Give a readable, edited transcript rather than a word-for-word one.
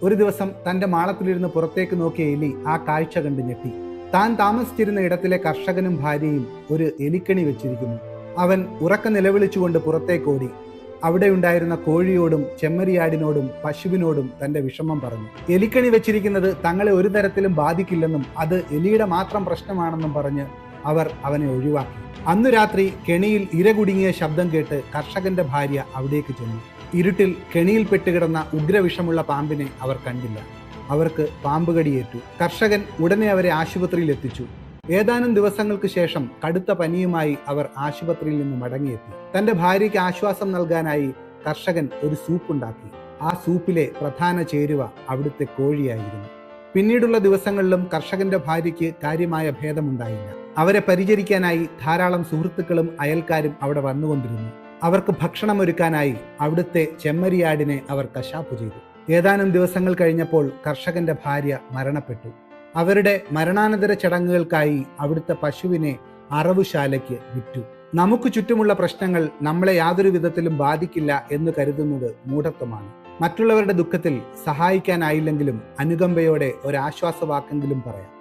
ഒരു ദിവസം തന്റെ മാളത്തിലിരുന്ന് പുറത്തേക്ക് നോക്കിയ എലി ആ കാഴ്ച കണ്ട് ഞെട്ടി. താൻ താമസിച്ചിരുന്ന ഇടത്തിലെ കർഷകനും ഭാര്യയും ഒരു എലിക്കണി വെച്ചിരിക്കുന്നു. അവൻ ഉറക്ക നിലവിളിച്ചുകൊണ്ട് പുറത്തേക്കോടി. അവിടെയുണ്ടായിരുന്ന കോഴിയോടും ചെമ്മരിയാടിനോടും പശുവിനോടും തന്റെ വിഷമം പറഞ്ഞു. എലിക്കണി വെച്ചിരിക്കുന്നത് തങ്ങളെ ഒരു തരത്തിലും ബാധിക്കില്ലെന്നും അത് എലിയുടെ മാത്രം പ്രശ്നമാണെന്നും പറഞ്ഞ് അവർ അവനെ ഒഴിവാക്കി. അന്നു രാത്രി കെണിയിൽ ഇര കുടുങ്ങിയ ശബ്ദം കേട്ട് കർഷകന്റെ ഭാര്യ അവിടേക്ക് ചെന്നു. ഇരുട്ടിൽ കെണിയിൽ പെട്ടുകിടന്ന ഉഗ്രവിഷമുള്ള പാമ്പിനെ അവർ കണ്ടില്ല. അവർക്ക് പാമ്പ് കടിയേറ്റു. കർഷകൻ ഉടനെ അവരെ ആശുപത്രിയിൽ എത്തിച്ചു. ഏതാനും ദിവസങ്ങൾക്ക് ശേഷം കടുത്ത പനിയുമായി അവർ ആശുപത്രിയിൽ നിന്ന് മടങ്ങിയെത്തി. തന്റെ ഭാര്യയ്ക്ക് ആശ്വാസം നൽകാനായി കർഷകൻ ഒരു സൂപ്പുണ്ടാക്കി. ആ സൂപ്പിലെ പ്രധാന ചേരുവ അവിടുത്തെ കോഴിയായിരുന്നു. പിന്നീടുള്ള ദിവസങ്ങളിലും കർഷകന്റെ ഭാര്യയ്ക്ക് കാര്യമായ ഭേദമുണ്ടായില്ല. അവരെ പരിചരിക്കാനായി ധാരാളം സുഹൃത്തുക്കളും അയൽക്കാരും അവിടെ വന്നുകൊണ്ടിരുന്നു. അവർക്ക് ഭക്ഷണമൊരുക്കാനായി അവിടുത്തെ ചെമ്മരിയാടിനെ അവർ കശാപ്പു ചെയ്തു. ഏതാനും ദിവസങ്ങൾ കഴിഞ്ഞപ്പോൾ കർഷകന്റെ ഭാര്യ മരണപ്പെട്ടു. അവരുടെ മരണാനന്തര ചടങ്ങുകൾക്കായി അവിടുത്തെ പശുവിനെ അറവുശാലയ്ക്ക് വിറ്റു. നമുക്ക് ചുറ്റുമുള്ള പ്രശ്നങ്ങൾ നമ്മളെ യാതൊരു വിധത്തിലും ബാധിക്കില്ല എന്ന് കരുതുന്നത് മൂഢത്വമാണ്. മറ്റുള്ളവരുടെ ദുഃഖത്തിൽ സഹായിക്കാനായില്ലെങ്കിലും അനുകമ്പയോടെ ഒരാശ്വാസവാക്കെങ്കിലും പറയാം.